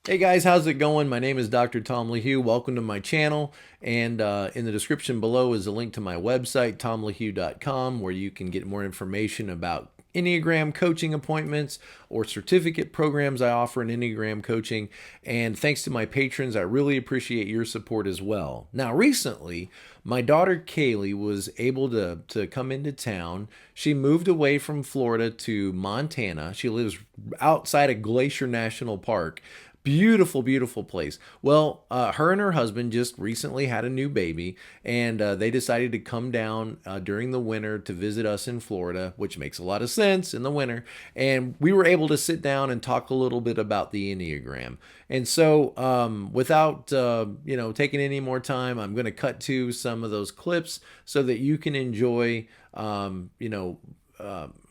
Hey guys, how's it going? My name is Dr. Tom LaHue. Welcome to my channel. And in the description below is a link to my website, tomlahue.com, where you can get more information about Enneagram coaching appointments or certificate programs I offer in Enneagram coaching. And thanks to my patrons, I really appreciate your support as well. Now, recently, my daughter Kaylee was able to come into town. She moved away from Florida to Montana. She lives outside of Glacier National Park. Beautiful, beautiful place. Well, her and her husband just recently had a new baby, and they decided to come down during the winter to visit us in Florida, which makes a lot of sense in the winter. And we were able to sit down and talk a little bit about the Enneagram. And so, without taking any more time, I'm going to cut to some of those clips so that you can enjoy,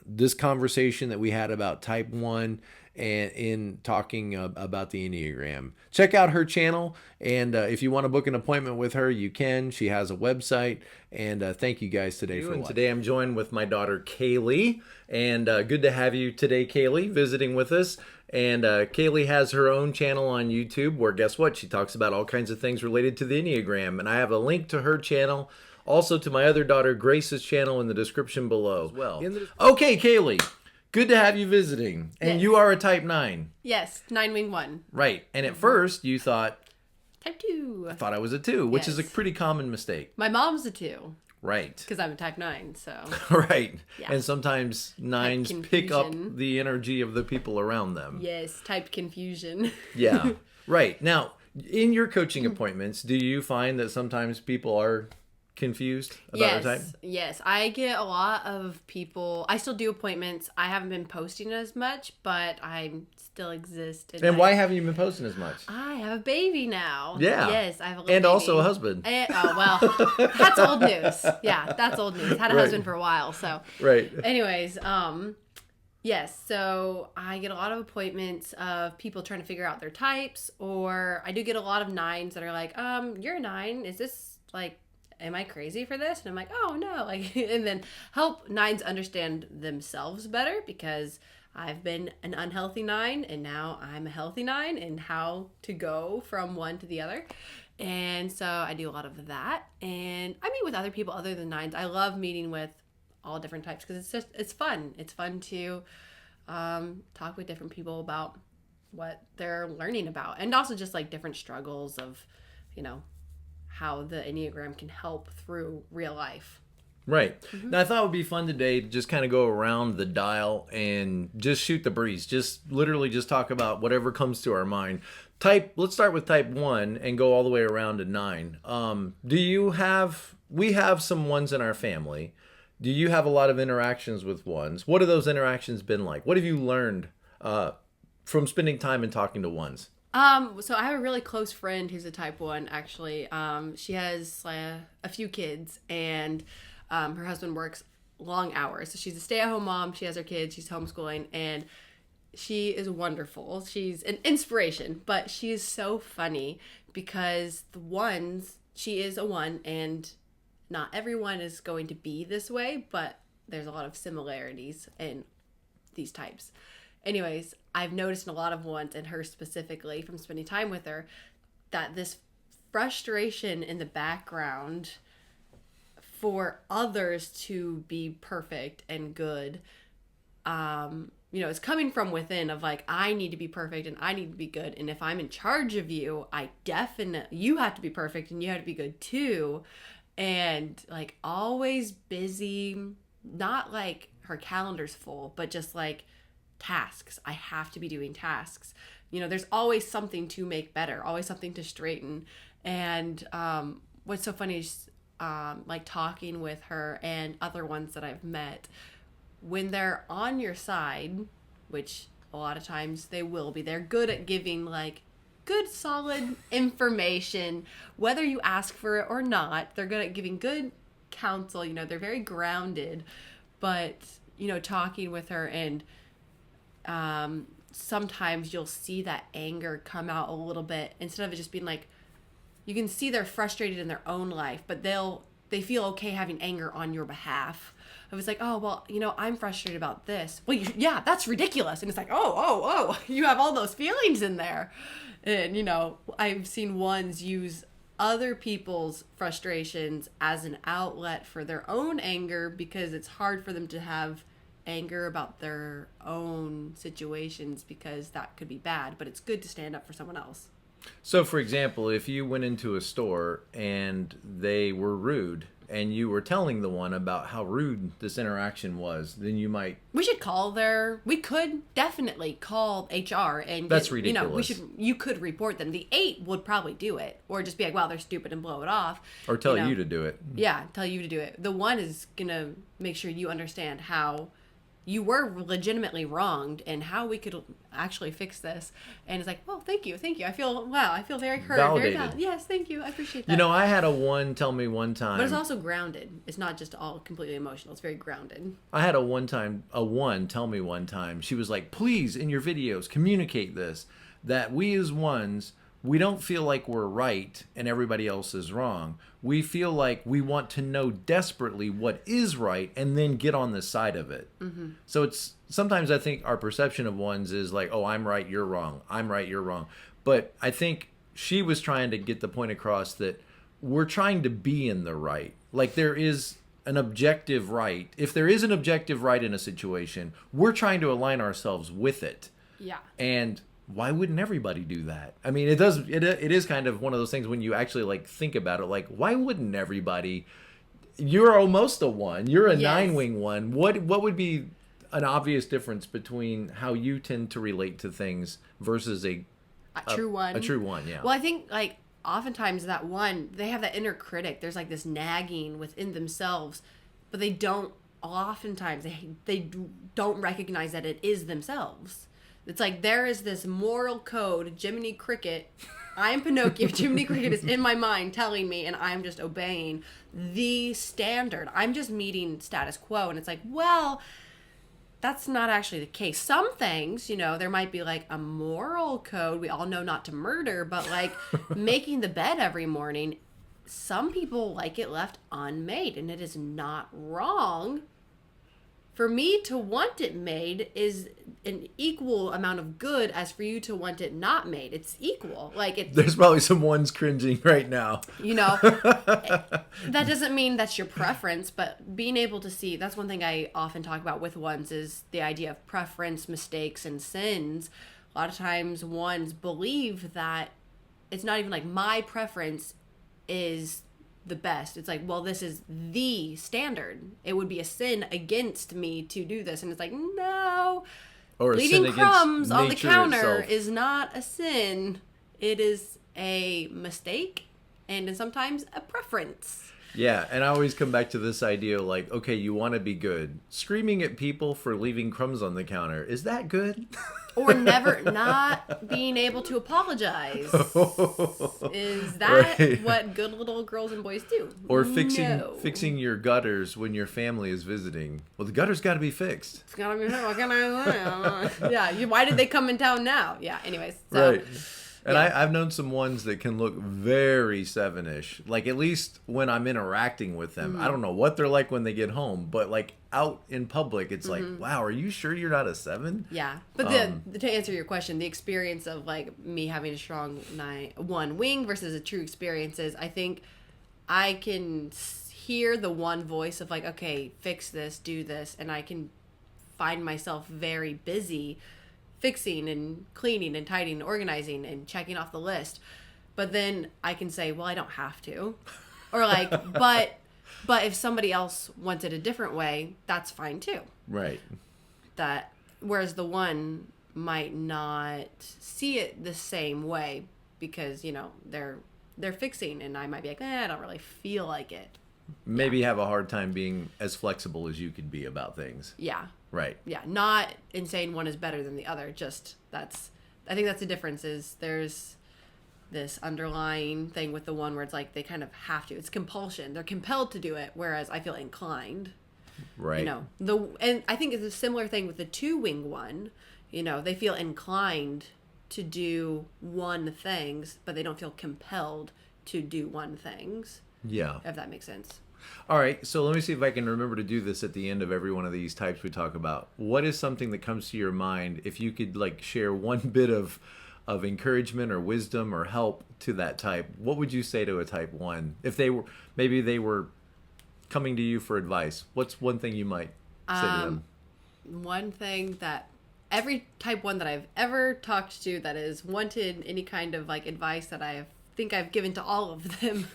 this conversation that we had about Type One and in talking about the Enneagram. Check out her channel, and if you want to book an appointment with her, you can. She has a website, and thank you guys today for watching. Today I'm joined with my daughter Kaylee, and good to have you today, Kaylee, visiting with us. And Kaylee has her own channel on YouTube where, guess what, she talks about all kinds of things related to the Enneagram, and I have a link to her channel, also to my other daughter Grace's channel, in the description below as well. Okay, Kaylee. Good to have you visiting. And Yes. you are a Type 9. Yes, 9 wing 1. Right. And at first you thought, Type 2. I thought I was a 2, which is a Yes. pretty common mistake. My mom's a 2 Right. because I'm a Type 9, so. Right. Yeah. And sometimes 9s pick up confusion. the energy of the people around them. Yes, type confusion. Yeah. Right. Now, in your coaching appointments, do you find that sometimes people are confused about their type? Yes. I get a lot of people. I still do appointments. I haven't been posting as much, but I still exist. And why haven't you been posting as much? I have a baby now. Yeah. Yes, I have a little And baby. also a husband. Well, that's old news. Yeah, that's old news. Had a Right. husband for a while, so. Right. Anyways, yes, so I get a lot of appointments of people trying to figure out their types, or I do get a lot of 9s that are like, you're a 9. Is this like, am I crazy for this? And I'm like, oh no, like, and then help 9s understand themselves better, because I've been an unhealthy 9 and now I'm a healthy 9, and how to go from one to the other. And so I do a lot of that, and I meet with other people other than 9s. I love meeting with all different types because it's fun. It's fun to talk with different people about what they're learning about, and also just like different struggles of, how the Enneagram can help through real life. Right. Now, I thought it would be fun today to just kind of go around the dial and just shoot the breeze. Just literally just talk about whatever comes to our mind. Let's start with Type 1 and go all the way around to 9. We have some 1s in our family. Do you have a lot of interactions with 1s? What have those interactions been like? What have you learned from spending time and talking to 1s? So I have a really close friend who's a Type 1, actually. She has a few kids, and her husband works long hours. So she's a stay-at-home mom. She has her kids. She's homeschooling, and she is wonderful. She's an inspiration, but she is so funny because she is a 1, and not everyone is going to be this way, but there's a lot of similarities in these types. Anyways, I've noticed in a lot of 1s, and her specifically, from spending time with her, that this frustration in the background for others to be perfect and good, it's coming from within, of like, I need to be perfect and I need to be good. And if I'm in charge of you, you have to be perfect and you have to be good too. And like always busy, not like her calendar's full, but just like tasks. I have to be doing tasks. There's always something to make better, always something to straighten. And what's so funny is like talking with her and other 1s that I've met, when they're on your side, which a lot of times they will be, they're good at giving like good solid information, whether you ask for it or not. They're good at giving good counsel. They're very grounded. But talking with her, and sometimes you'll see that anger come out a little bit, instead of it just being like, you can see they're frustrated in their own life, but they feel okay having anger on your behalf. If it's like, oh, well, I'm frustrated about this. Well, yeah, that's ridiculous. And it's like, oh, you have all those feelings in there. And, I've seen ones use other people's frustrations as an outlet for their own anger because it's hard for them to have anger about their own situations because that could be bad, but it's good to stand up for someone else. So, for example, if you went into a store and they were rude and you were telling the one about how rude this interaction was, then you might... We could definitely call HR and... That's ridiculous. You could report them. The 8 would probably do it. Or just be like, wow, they're stupid and blow it off. Or tell you to do it. Yeah, tell you to do it. The 1 is going to make sure you understand how you were legitimately wronged and how we could actually fix this. And it's like, well, thank you. I feel very heard. Validated. Yes, thank you. I appreciate that. I had a 1 tell me one time. But it's also grounded. It's not just all completely emotional. It's very grounded. I had a 1 tell me one time. She was like, please, in your videos, communicate this, that we as ones, we don't feel like we're right and everybody else is wrong. We feel like we want to know desperately what is right and then get on the side of it. Mm-hmm. So it's sometimes I think our perception of ones is like, oh, I'm right, you're wrong. I'm right, you're wrong. But I think she was trying to get the point across that we're trying to be in the right. Like there is an objective right. If there is an objective right in a situation, we're trying to align ourselves with it. Yeah. And why wouldn't everybody do that? I mean, it is kind of one of those things when you actually like think about it, like why wouldn't everybody? You're almost a 1. You're a 9-wing 1. What would be an obvious difference between how you tend to relate to things versus a true 1? A true 1, yeah. Well, I think like oftentimes that 1, they have that inner critic. There's like this nagging within themselves, but they don't. Oftentimes they don't recognize that it is themselves. It's like there is this moral code, Jiminy Cricket. I'm Pinocchio. Jiminy Cricket is in my mind telling me, and I'm just obeying the standard. I'm just meeting status quo. And it's like, well, that's not actually the case. Some things, there might be like a moral code. We all know not to murder, but like making the bed every morning, some people like it left unmade, and it is not wrong. For me to want it made is an equal amount of good as for you to want it not made. It's equal. There's probably some ones cringing right now. That doesn't mean that's your preference, but being able to see, that's one thing I often talk about with ones is the idea of preference, mistakes, and sins. A lot of times ones believe that it's not even like my preference is the best. It's like, well, this is the standard. It would be a sin against me to do this. And it's like, no. Or leaving crumbs on the counter itself is not a sin. It is a mistake and sometimes a preference. Yeah, and I always come back to this idea like, okay, you want to be good. Screaming at people for leaving crumbs on the counter, is that good? Or not being able to apologize. Is that what good little girls and boys do? Or fixing your gutters when your family is visiting. Well, the gutters got to be fixed. It's got to be fixed. What can I say? Yeah, why did they come in town now? Yeah, anyways. So, right. And yeah. I've known some ones that can look very 7-ish. Like, at least when I'm interacting with them. I don't know what they're like when they get home. But, like, out in public, it's like, wow, are you sure you're not a 7? Yeah. But to answer your question, the experience of, like, me having a strong 1 wing versus a true experience is, I think I can hear the one voice of, like, okay, fix this, do this. And I can find myself very busy fixing and cleaning and tidying and organizing and checking off the list. But then I can say, well, I don't have to. Or like, but if somebody else wants it a different way, that's fine too. Right. Whereas the 1 might not see it the same way because, they're fixing and I might be like, I don't really feel like it. Maybe have a hard time being as flexible as you could be about things. Yeah. Right. Yeah, not in saying one is better than the other. Just I think that's the difference is there's this underlying thing with the 1 where it's like they kind of have to. It's compulsion. They're compelled to do it, whereas I feel inclined. Right. And I think it's a similar thing with the 2-wing 1. They feel inclined to do 1 things, but they don't feel compelled to do 1 things. Yeah. If that makes sense. All right, so let me see if I can remember to do this at the end of every one of these types we talk about. What is something that comes to your mind if you could like share one bit of encouragement or wisdom or help to that type? What would you say to a type 1 if they were coming to you for advice? What's one thing you might say to them? One thing that every type 1 that I've ever talked to that has wanted any kind of like advice that I think I've given to all of them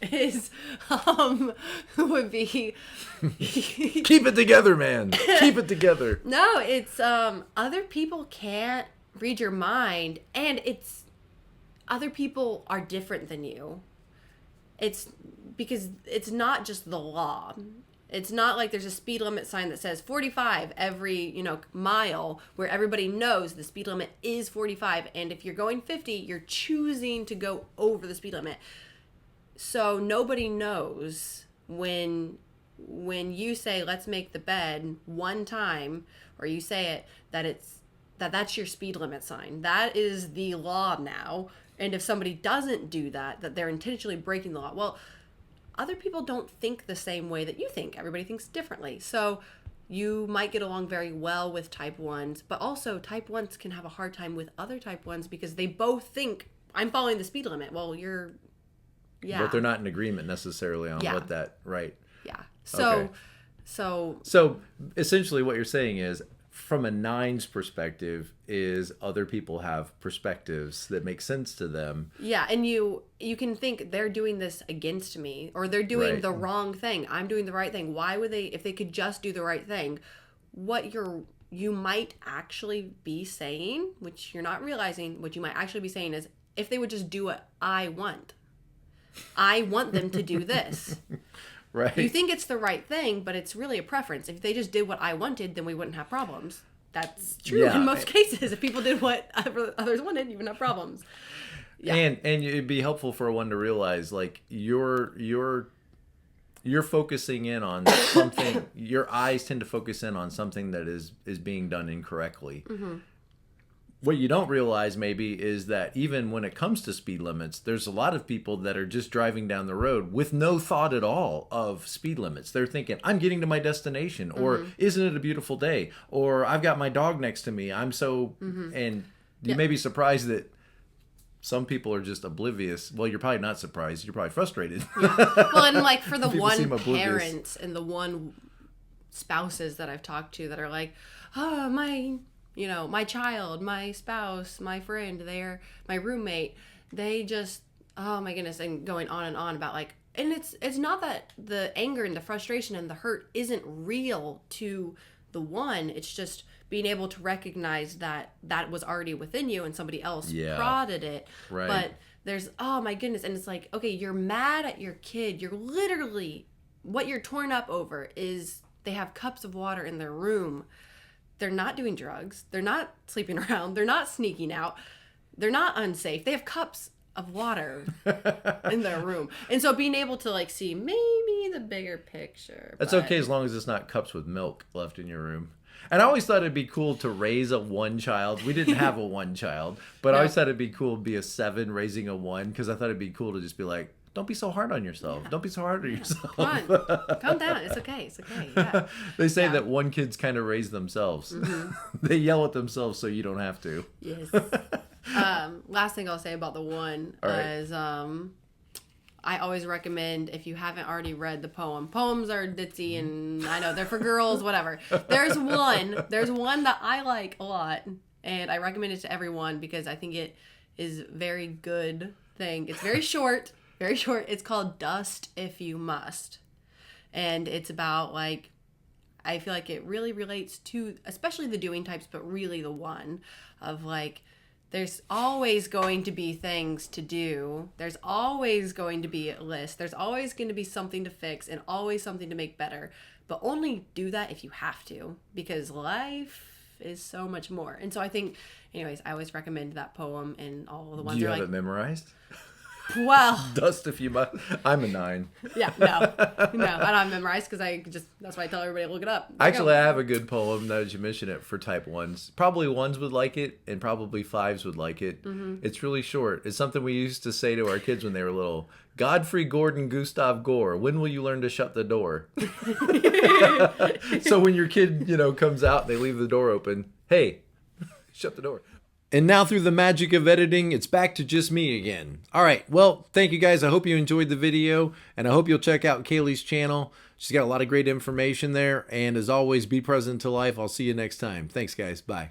is would be keep it together, man. Keep it together. No, it's other people can't read your mind, and it's other people are different than you. It's because it's not just the law. It's not like there's a speed limit sign that says 45 every, mile, where everybody knows the speed limit is 45, and if you're going 50, you're choosing to go over the speed limit. So nobody knows when you say, let's make the bed one time, or you say it, that's your speed limit sign. That is the law now. And if somebody doesn't do that they're intentionally breaking the law. Well, other people don't think the same way that you think. Everybody thinks differently. So you might get along very well with type 1s, but also type 1s can have a hard time with other type 1s because they both think, I'm following the speed limit. Well, yeah. But they're not in agreement necessarily on what that, right. Yeah. Okay. So essentially what you're saying is, from a 9's perspective, is other people have perspectives that make sense to them. Yeah, and you can think they're doing this against me, or they're doing the wrong thing. I'm doing the right thing. Why would they, if they could just do the right thing? What you might actually be saying, which you're not realizing, what you might actually be saying is, if they would just do what I want them to do this. Right. You think it's the right thing, but it's really a preference. If they just did what I wanted, then we wouldn't have problems. That's true in most cases. If people did what others wanted, you wouldn't have problems. Yeah. And it'd be helpful for one to realize, like, you're focusing in on something. Your eyes tend to focus in on something that is being done incorrectly. Mm-hmm. What you don't realize maybe is that even when it comes to speed limits, there's a lot of people that are just driving down the road with no thought at all of speed limits. They're thinking, I'm getting to my destination, or isn't it a beautiful day, or I've got my dog next to me. I'm so, and you may be surprised that some people are just oblivious. Well, you're probably not surprised. You're probably frustrated. Yeah. Well, and like for the one parents and the one spouses that I've talked to that are like, oh, my child, my spouse, my friend, my roommate, they just, oh my goodness, and going on and on about like, and it's not that the anger and the frustration and the hurt isn't real to the one, it's just being able to recognize that was already within you and somebody else prodded it. Right. But there's, oh my goodness, and it's like, okay, you're mad at your kid, you're literally, what you're torn up over is they have cups of water in their room. They're not doing drugs. They're not sleeping around. They're not sneaking out. They're not unsafe. They have cups of water in their room. And so being able to like see maybe the bigger picture. That's okay as long as it's not cups with milk left in your room. And I always thought it'd be cool to raise a 1 child. We didn't have a 1 child, but I always thought it'd be cool to be a 7 raising a 1, because I thought it'd be cool to just be like, don't be so hard on yourself. Yeah. Don't be so hard on yourself. Come on. Calm down. It's okay. It's okay. Yeah. They say that 1 kids kind of raise themselves. Mm-hmm. They yell at themselves so you don't have to. Yes. Last thing I'll say about the 1 is I always recommend, if you haven't already read the poem. Poems are ditzy and I know they're for girls, whatever. There's one that I like a lot, and I recommend it to everyone because I think it is very good thing. It's very short. Very short. It's called Dust If You Must. And it's about, like, I feel like it really relates to, especially the doing types, but really the 1 of, like, there's always going to be things to do. There's always going to be a list. There's always going to be something to fix and always something to make better. But only do that if you have to, because life is so much more. And so I think, anyways, I always recommend that poem and all the ones. Do you have it memorized? Well, Dust if you must. I'm a 9. yeah, no, I don't have memorized because that's why I tell everybody to look it up. Actually, I have a good poem, now that you mention it, for type 1s. Probably 1s would like it, and probably 5s would like it. It's really short. It's something we used to say to our kids when they were little. Godfrey Gordon Gustav Gore, when will you learn to shut the door? So when your kid, comes out, they leave the door open. Hey, shut the door. And now through the magic of editing, it's back to just me again. All right, well, thank you guys. I hope you enjoyed the video, and I hope you'll check out Kaylee's channel. She's got a lot of great information there, and as always, be present to life. I'll see you next time. Thanks, guys. Bye.